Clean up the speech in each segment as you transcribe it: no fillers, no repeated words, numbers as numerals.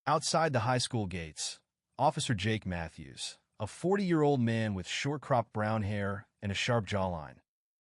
Outside the high school gates, Officer Jake Matthews, a 40-year-old man with short-cropped brown hair and a sharp jawline,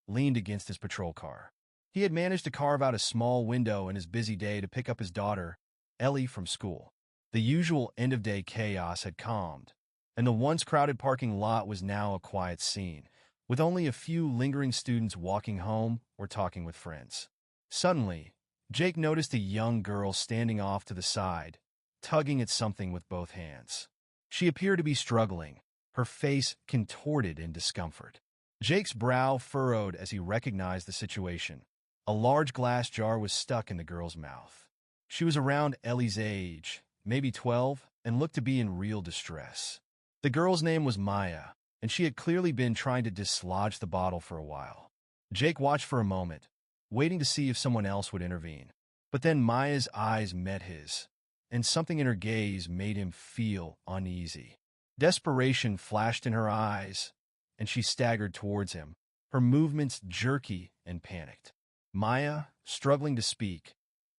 leaned against his patrol car. He had managed to carve out a small window in his busy day to pick up his daughter, Ellie, from school. The usual end-of-day chaos had calmed, and the once crowded parking lot was now a quiet scene, with only a few lingering students walking home or talking with friends. Suddenly, Jake noticed a young girl standing off to the side, tugging at something with both hands. She appeared to be struggling, her face contorted in discomfort. Jake's brow furrowed as he recognized the situation. A large glass jar was stuck in the girl's mouth. She was around Ellie's age, maybe 12, and looked to be in real distress. The girl's name was Maya, and she had clearly been trying to dislodge the bottle for a while. Jake watched for a moment, waiting to see if someone else would intervene. But then Maya's eyes met his, and something in her gaze made him feel uneasy. Desperation flashed in her eyes, and she staggered towards him, her movements jerky and panicked. Maya, struggling to speak,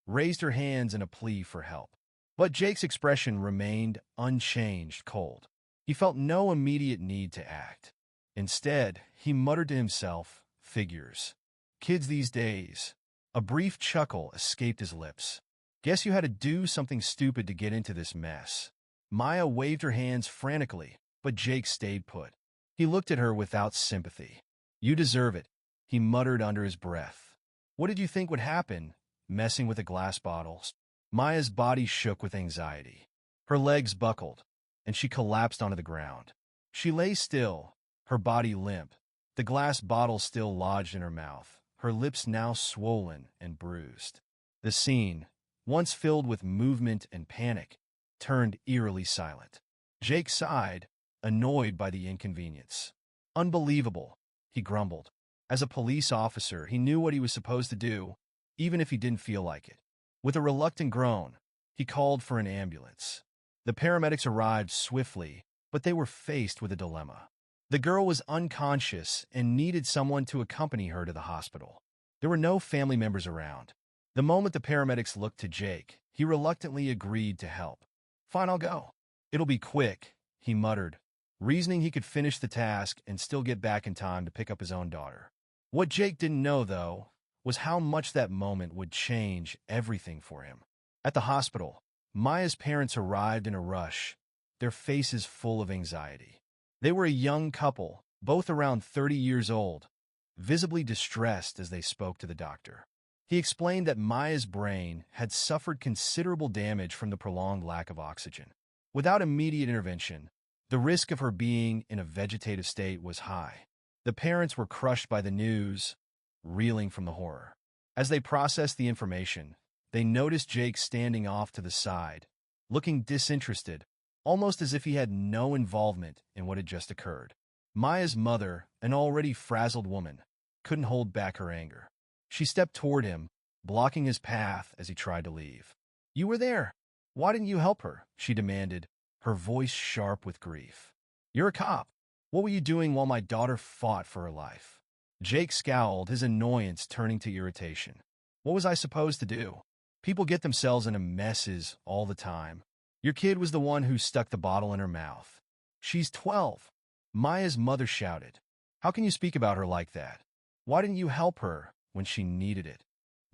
raised her hands in a plea for help. But Jake's expression remained unchanged, cold. He felt no immediate need to act. Instead, he muttered to himself, "Figures. Kids these days." A brief chuckle escaped his lips. "Guess you had to do something stupid to get into this mess." Maya waved her hands frantically, but Jake stayed put. He looked at her without sympathy. "You deserve it," he muttered under his breath. "What did you think would happen, messing with a glass bottle?" Maya's body shook with anxiety. Her legs buckled, and she collapsed onto the ground. She lay still, her body limp, the glass bottle still lodged in her mouth, her lips now swollen and bruised. The scene, once filled with movement and panic, turned eerily silent. Jake sighed, annoyed by the inconvenience. "Unbelievable," he grumbled. As a police officer, he knew what he was supposed to do, even if he didn't feel like it. With a reluctant groan, he called for an ambulance. The paramedics arrived swiftly, but they were faced with a dilemma. The girl was unconscious and needed someone to accompany her to the hospital. There were no family members around. The moment the paramedics looked to Jake, he reluctantly agreed to help. "Fine, I'll go. It'll be quick," he muttered, reasoning he could finish the task and still get back in time to pick up his own daughter. What Jake didn't know, though, was how much that moment would change everything for him. At the hospital, Maya's parents arrived in a rush, their faces full of anxiety. They were a young couple, both around 30 years old, visibly distressed as they spoke to the doctor. He explained that Maya's brain had suffered considerable damage from the prolonged lack of oxygen. Without immediate intervention, the risk of her being in a vegetative state was high. The parents were crushed by the news, reeling from the horror. As they processed the information, they noticed Jake standing off to the side, looking disinterested, almost as if he had no involvement in what had just occurred. Maya's mother, an already frazzled woman, couldn't hold back her anger. She stepped toward him, blocking his path as he tried to leave. "You were there. Why didn't you help her?" she demanded, her voice sharp with grief. "You're a cop. What were you doing while my daughter fought for her life?" Jake scowled, his annoyance turning to irritation. "What was I supposed to do? People get themselves into messes all the time. Your kid was the one who stuck the bottle in her mouth. She's 12. Maya's mother shouted. "How can you speak about her like that? Why didn't you help her when she needed it?"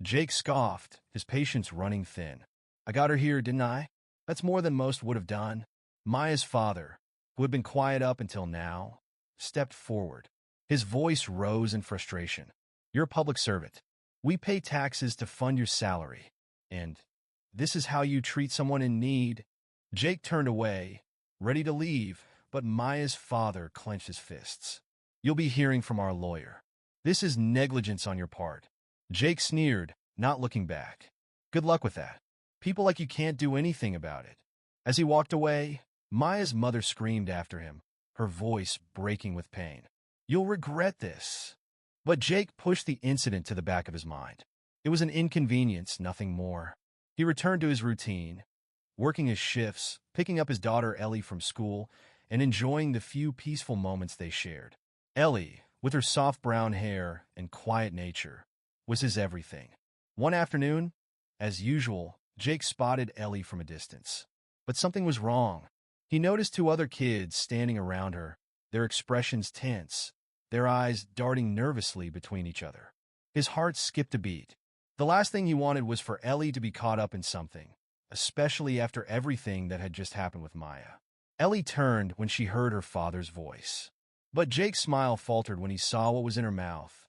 Jake scoffed, his patience running thin. "I got her here, didn't I? That's more than most would have done." Maya's father, who had been quiet up until now, stepped forward. His voice rose in frustration. "You're a public servant. We pay taxes to fund your salary. And this is how you treat someone in need?" Jake turned away, ready to leave, but Maya's father clenched his fists. "You'll be hearing from our lawyer. This is negligence on your part." Jake sneered, not looking back. "Good luck with that. People like you can't do anything about it." As he walked away, Maya's mother screamed after him, her voice breaking with pain. "You'll regret this." But Jake pushed the incident to the back of his mind. It was an inconvenience, nothing more. He returned to his routine, working his shifts, picking up his daughter Ellie from school, and enjoying the few peaceful moments they shared. Ellie, with her soft brown hair and quiet nature, was his everything. One afternoon, as usual, Jake spotted Ellie from a distance. But something was wrong. He noticed two other kids standing around her, their expressions tense, their eyes darting nervously between each other. His heart skipped a beat. The last thing he wanted was for Ellie to be caught up in something, especially after everything that had just happened with Maya. Ellie turned when she heard her father's voice. But Jake's smile faltered when he saw what was in her mouth.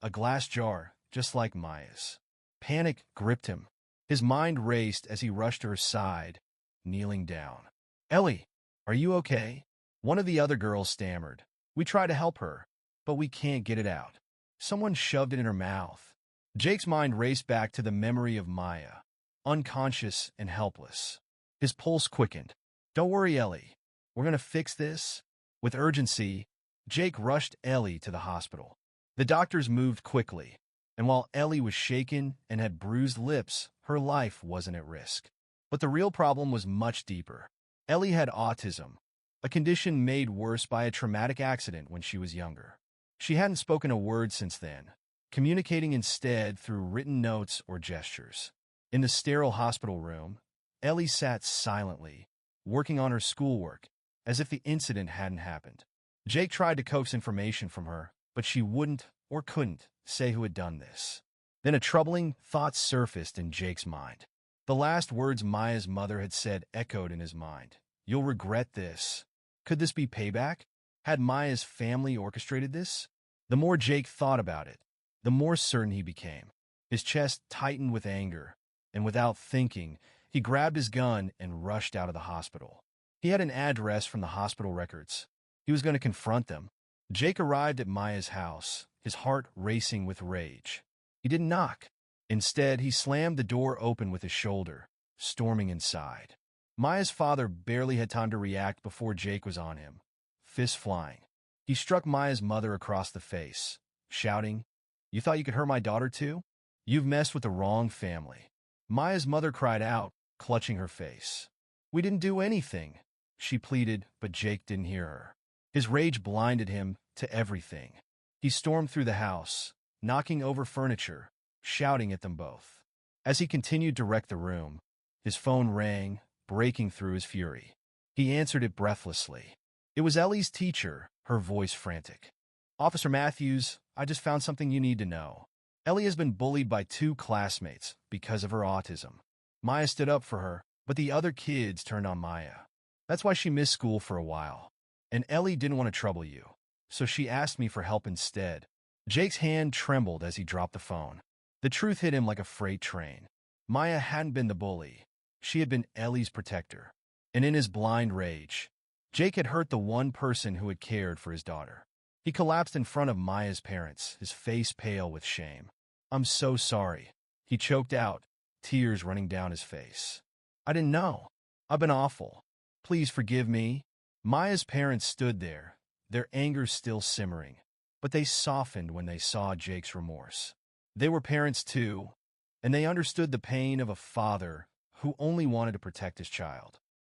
A glass jar, just like Maya's. Panic gripped him. His mind raced as he rushed to her side, kneeling down. "Ellie, are you okay?" One of the other girls stammered. "We try to help her, but we can't get it out." Someone shoved it in her mouth. Jake's mind raced back to the memory of Maya, unconscious and helpless. His pulse quickened. "Don't worry, Ellie. We're going to fix this." With urgency, Jake rushed Ellie to the hospital. The doctors moved quickly, and while Ellie was shaken and had bruised lips, her life wasn't at risk. But the real problem was much deeper. Ellie had autism, a condition made worse by a traumatic accident when she was younger. She hadn't spoken a word since then, communicating instead through written notes or gestures. In the sterile hospital room, Ellie sat silently, working on her schoolwork, as if the incident hadn't happened. Jake tried to coax information from her, but she wouldn't or couldn't say who had done this. Then a troubling thought surfaced in Jake's mind. The last words Maya's mother had said echoed in his mind. "You'll regret this." Could this be payback? Had Maya's family orchestrated this? The more Jake thought about it, the more certain he became. His chest tightened with anger, and without thinking, he grabbed his gun and rushed out of the hospital. He had an address from the hospital records. He was going to confront them. Jake arrived at Maya's house, his heart racing with rage. He didn't knock. Instead, he slammed the door open with his shoulder, storming inside. Maya's father barely had time to react before Jake was on him, fists flying. He struck Maya's mother across the face, shouting, "You thought you could hurt my daughter too? You've messed with the wrong family." Maya's mother cried out, clutching her face. "We didn't do anything," she pleaded, but Jake didn't hear her. His rage blinded him to everything. He stormed through the house, knocking over furniture, shouting at them both. As he continued to wreck the room, his phone rang, breaking through his fury. He answered it breathlessly. It was Ellie's teacher, her voice frantic. "Officer Matthews, I just found something you need to know. Ellie has been bullied by two classmates because of her autism. Maya stood up for her, but the other kids turned on Maya. That's why she missed school for a while. And Ellie didn't want to trouble you, so she asked me for help instead." Jake's hand trembled as he dropped the phone. The truth hit him like a freight train. Maya hadn't been the bully. She had been Ellie's protector. And in his blind rage, Jake had hurt the one person who had cared for his daughter. He collapsed in front of Maya's parents, his face pale with shame. "I'm so sorry," he choked out, tears running down his face. "I didn't know. I've been awful. Please forgive me." Maya's parents stood there, their anger still simmering, but they softened when they saw Jake's remorse. They were parents too, and they understood the pain of a father who only wanted to protect his child.